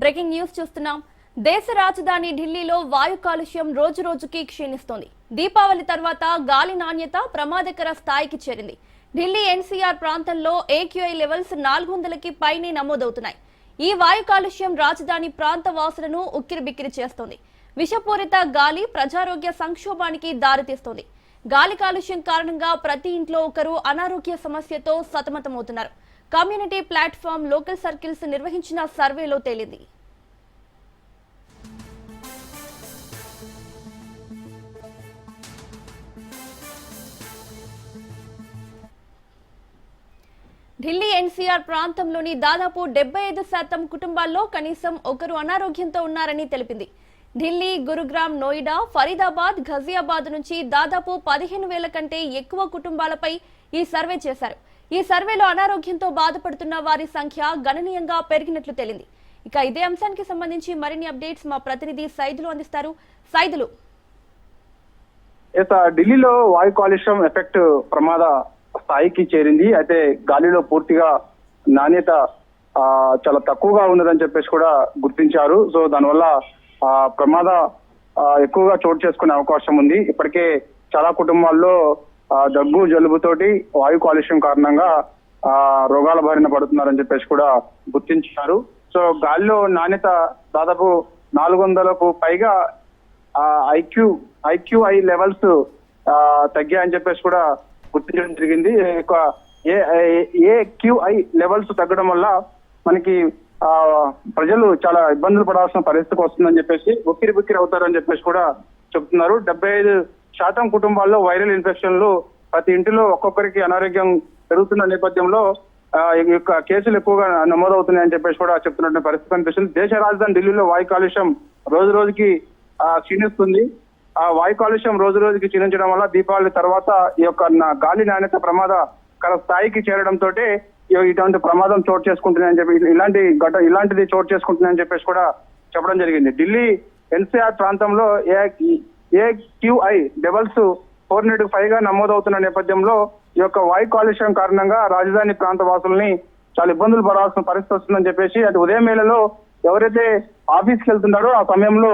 Breaking news చూస్తున్నాం. దేశ రాజధాని ఢిల్లీలో వాయు కాలుష్యం రోజు రోజుకి క్షీణిస్తోంది. దీపావళి తర్వాత గాలి నాణ్యత ప్రమాదకర స్థాయికి చేరింది. ఢిల్లీ ఎన్సీఆర్ ప్రాంతంలో AQI లెవెల్స్ 400కి పైనే నమోదవుతున్నాయి. ఈ వాయు కాలుష్యం రాజధాని ప్రాంత వాసులను ఉక్కిరిబిక్కిరి చేస్తోంది. విషపూరిత గాలి ప్రజారోగ్య సంక్షోభానికి దారితీస్తోంది. గాలి కాలుష్యం కారణంగా ప్రతి ఇంట్లో ఒకరు అనారోగ్య సమస్యతో సతమతమవుతున్నారు. కమ్యూనిటీ ప్లాట్ఫామ్ లోకల్ సర్కిల్స్ నిర్వహించిన సర్వేలో తేలింది. ఢిల్లీ ఎన్సీఆర్ ప్రాంతంలోని దాదాపు 75% కుటుంబాల్లో కనీసం ఒకరు అనారోగ్యంతో ఉన్నారని తెలిపింది. ఢిల్లీ, గురుగ్రామ్, నోయిడా, ఫరీదాబాద్, ఘజియాబాద్ నుంచి దాదాపు 15,000 కంటే ఎక్కువ కుటుంబాలపై ఈ సర్వే చేశారు. ఈ సర్వేలో అనారోగ్యంతో బాధపడుతున్న వారి సంఖ్య గణనీయంగా పెరిగినట్లు తేలింది. ఇక ఇదే అంశానికి సంబంధించి మరిన్ని అప్డేట్స్ మా ప్రతినిధి సైదులు అందిస్తారు. సైదులు, ఢిల్లీలో వాయు కాలుష్యం ఎఫెక్ట్ ప్రమాద స్థాయికి చేరింది. అయితే గాలిలో పూర్తిగా నాణ్యత చాలా తక్కువగా ఉన్నదని చెప్పేసి కూడా గుర్తించారు. సో దానివల్ల ప్రమాద ఎక్కువగా చోటు చేసుకునే అవకాశం ఉంది. ఇప్పటికే చాలా కుటుంబాల్లో దగ్గు, జలుబుతోటి వాయు కాలుష్యం కారణంగా రోగాల బారిన పడుతున్నారని చెప్పేసి కూడా గుర్తించారు. సో గాలిలో నాణ్యత దాదాపు 400కు పైగా IQI లెవెల్స్ తగ్గాయని చెప్పేసి కూడా గుర్తించడం జరిగింది. AQI లెవెల్స్ తగ్గడం వల్ల మనకి ప్రజలు చాలా ఇబ్బందులు పడాల్సిన పరిస్థితికి వస్తుందని చెప్పేసి ఉక్కిరి అవుతారని చెప్పేసి కూడా చెప్తున్నారు. 75% కుటుంబాల్లో వైరల్ ఇన్ఫెక్షన్లు, ప్రతి ఇంటిలో ఒక్కొక్కరికి అనారోగ్యం పెరుగుతున్న నేపథ్యంలో ఈ యొక్క కేసులు ఎక్కువగా నమోదవుతున్నాయని చెప్పేసి కూడా చెప్తున్నటువంటి పరిస్థితి కనిపిస్తుంది. దేశ రాజధాని ఢిల్లీలో వాయు కాలుష్యం రోజు రోజుకి క్షీణిస్తుంది. వాయు కాలుష్యం రోజు రోజుకి క్షీణించడం వల్ల దీపావళి తర్వాత ఈ యొక్క గాలి నాణ్యత ప్రమాదకర స్థాయికి చేరడంతో ఇటువంటి ప్రమాదం చోటు చేసుకుంటున్నాయని చెప్పి ఇలాంటిది చోటు చేసుకుంటున్నాయని చెప్పేసి కూడా చెప్పడం జరిగింది. ఢిల్లీ ఎన్సీఆర్ ప్రాంతంలో AQI లెవెల్స్ 400కు పైగా నమోదవుతున్న నేపథ్యంలో ఈ యొక్క వాయు కాలుష్యం కారణంగా రాజధాని ప్రాంత వాసుల్ని చాలా ఇబ్బందులు పడాల్సిన పరిస్థితి వస్తుందని చెప్పేసి, అది ఉదయం వేళలో ఎవరైతే ఆఫీస్కి వెళ్తున్నారో ఆ సమయంలో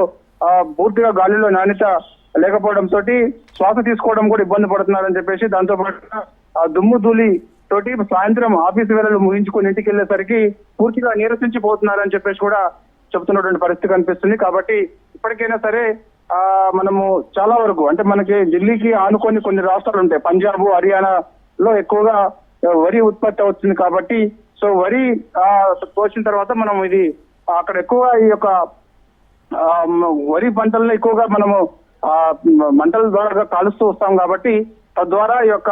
పూర్తిగా గాలిలో నాణ్యత లేకపోవడంతో శ్వాస తీసుకోవడం కూడా ఇబ్బంది పడుతున్నారని చెప్పేసి, దాంతో పాటు దుమ్ము ధూళి తోటి సాయంత్రం ఆఫీసు వేళలు ముగించుకొని ఇంటికి వెళ్లేసరికి పూర్తిగా నీరసించిపోతున్నారని చెప్పేసి కూడా చెబుతున్నటువంటి పరిస్థితి కనిపిస్తుంది. కాబట్టి ఇప్పటికైనా సరే మనము చాలా వరకు అంటే మనకి ఢిల్లీకి ఆనుకొని కొన్ని రాష్ట్రాలు ఉంటాయి. పంజాబ్, హర్యానాలో ఎక్కువగా వరి ఉత్పత్తి అవుతుంది. కాబట్టి సో వరి పోసిన తర్వాత మనం ఇది అక్కడ ఎక్కువ ఈ యొక్క వరి పంటలను ఎక్కువగా మనము మంటల ద్వారా కాలుస్తూ వస్తాం. కాబట్టి తద్వారా ఈ యొక్క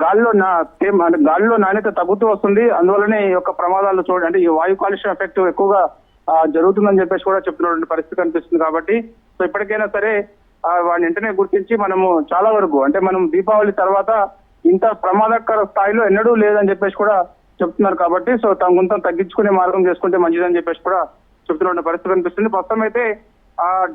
గాలిలో నాణ్యత తగ్గుతూ వస్తుంది. అందువల్లనే ఈ యొక్క ప్రమాదాలు అంటే ఈ వాయు కాలుష్యం ఎఫెక్ట్ ఎక్కువగా జరుగుతుందని చెప్పేసి కూడా చెప్తున్నటువంటి పరిస్థితి కనిపిస్తుంది. కాబట్టి సో ఇప్పటికైనా సరే వాడిని వెంటనే గుర్తించి మనము చాలా వరకు అంటే మనం దీపావళి తర్వాత ఇంత ప్రమాదకర స్థాయిలో ఎన్నడూ లేదని చెప్పేసి కూడా చెప్తున్నారు. కాబట్టి సో కొంత తగ్గించుకునే మార్గం చేసుకుంటే మంచిదని చెప్పేసి కూడా చెప్తున్న పరిస్థితి కనిపిస్తుంది. ప్రస్తుతం అయితే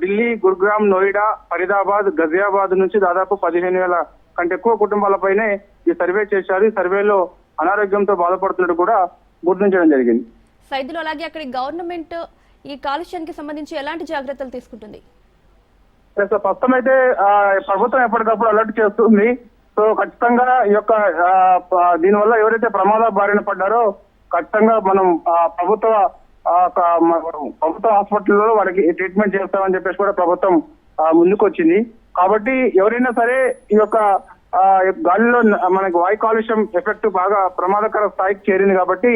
ఢిల్లీ, గురుగ్రామ్, నోయిడా, ఫరీదాబాద్, ఘజియాబాద్ నుంచి దాదాపు 15,000 కంటే ఎక్కువ కుటుంబాలపైనే ఈ సర్వే చేశారు. ఈ సర్వేలో అనారోగ్యంతో బాధపడుతున్నట్టు కూడా గుర్తించడం జరిగింది. సైదులు, అలాగే అక్కడి గవర్నమెంట్ ఈ కాలుష్యానికి సంబంధించి ఎలాంటి జాగ్రత్తలు తీసుకుంటుంది? ప్రస్తుతం అయితే ప్రభుత్వం ఎప్పటికప్పుడు అలర్ట్ చేస్తుంది. సో ఖచ్చితంగా ఈ యొక్క దీనివల్ల ఎవరైతే ప్రమాద బారిన పడ్డారో ఖచ్చితంగా మనం ప్రభుత్వ హాస్పిటల్లో వాళ్ళకి ట్రీట్మెంట్ చేస్తామని చెప్పేసి కూడా ప్రభుత్వం ముందుకు వచ్చింది. కాబట్టి ఎవరైనా సరే ఈ యొక్క గాలిలో మనకి వాయు కాలుష్యం ఎఫెక్ట్ బాగా ప్రమాదకర స్థాయికి చేరింది. కాబట్టి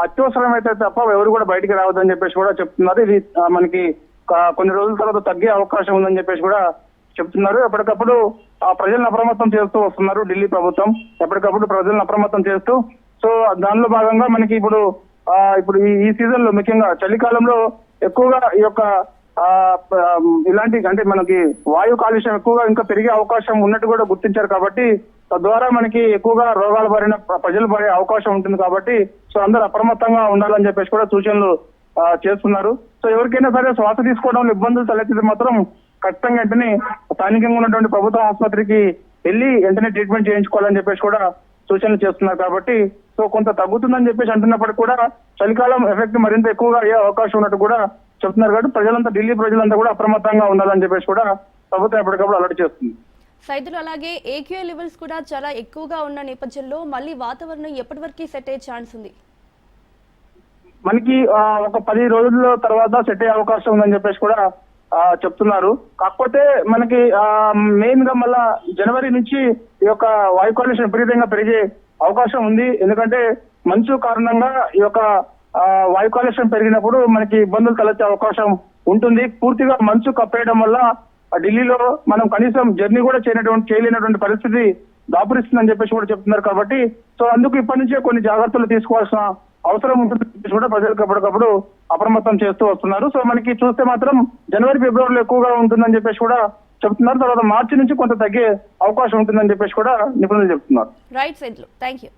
అత్యవసరమైతే తప్ప ఎవరు కూడా బయటికి రావద్దని చెప్పేసి కూడా చెప్తున్నారు. ఇది మనకి కొన్ని రోజుల తర్వాత తగ్గే అవకాశం ఉందని చెప్పేసి కూడా చెప్తున్నారు. ఎప్పటికప్పుడు ప్రజలను అప్రమత్తం చేస్తూ వస్తున్నారు ఢిల్లీ ప్రభుత్వం. ఎప్పటికప్పుడు ప్రజలను అప్రమత్తం చేస్తూ సో దానిలో భాగంగా మనకి ఇప్పుడు ఈ సీజన్ లో ముఖ్యంగా చలికాలంలో ఎక్కువగా ఈ యొక్క ఇలాంటి అంటే మనకి వాయు కాలుష్యం ఎక్కువగా ఇంకా పెరిగే అవకాశం ఉన్నట్టు కూడా గుర్తించారు. కాబట్టి తద్వారా మనకి ఎక్కువగా రోగాల బారిన ప్రజలు పడే అవకాశం ఉంటుంది. కాబట్టి సో అందరూ అప్రమత్తంగా ఉండాలని చెప్పేసి కూడా సూచనలు చేస్తున్నారు. సో ఎవరికైనా సరే శ్వాస తీసుకోవడంలో ఇబ్బందులు తలెత్తితే మాత్రం ఖచ్చితంగా వెంటనే స్థానికంగా ఉన్నటువంటి ప్రభుత్వ ఆసుపత్రికి వెళ్ళి వెంటనే ట్రీట్మెంట్ చేయించుకోవాలని చెప్పేసి కూడా సూచనలు చేస్తున్నారు. కాబట్టి సో కొంత తగ్గుతుందని చెప్పేసి అంటున్నప్పటికీ కూడా చలికాలం ఎఫెక్ట్ మరింత ఎక్కువగా అయ్యే అవకాశం ఉన్నట్టు కూడా చెప్తున్నారు. కాబట్టి ప్రజలంతా, ఢిల్లీ ప్రజలంతా కూడా అప్రమత్తంగా ఉండాలని చెప్పేసి కూడా ప్రభుత్వం ఎప్పటికప్పుడు అలర్ట్ చేస్తుంది. సైదులు అలాగే ఏక్యూఐ లెవెల్స్ కూడా చాలా ఎక్కువగా ఉన్న నేపథ్యంలో మళ్ళీ వాతావరణం ఎప్పటి వరకు సెట్ అయ్యే ఛాన్స్ ఉంది? మనకి ఒక 10 రోజుల తర్వాత సెట్ అయ్యే అవకాశం ఉందని చెప్పేసి కూడా చెప్తున్నారు. కాకపోతే మనకి మెయిన్ గా మళ్ళా జనవరి నుంచి ఈ యొక్క వాయు కాలుష్యం విపరీతంగా పెరిగే అవకాశం ఉంది. ఎందుకంటే మంచు కారణంగా ఈ యొక్క వాయు కాలుష్యం పెరిగినప్పుడు మనకి ఇబ్బందులు తలెత్తే అవకాశం ఉంటుంది. పూర్తిగా మంచు కప్పేయడం వల్ల ఢిల్లీలో మనం కనీసం జర్నీ కూడా చేయలేనటువంటి పరిస్థితి దాపురిస్తుందని చెప్పేసి కూడా చెప్తున్నారు. కాబట్టి సో అందుకు ఇప్పటి నుంచే కొన్ని జాగ్రత్తలు తీసుకోవాల్సిన అవసరం ఉంటుందని కూడా ప్రజలకు ఎప్పటికప్పుడు అప్రమత్తం చేస్తూ వస్తున్నారు. సో మనకి చూస్తే మాత్రం జనవరి, ఫిబ్రవరిలో ఎక్కువగా ఉంటుందని చెప్పేసి కూడా చెప్తున్నారు. తర్వాత మార్చి నుంచి కొంత తగ్గే అవకాశం ఉంటుందని చెప్పేసి కూడా నిపుణులు చెప్తున్నారు. Right Saidulu, thank you.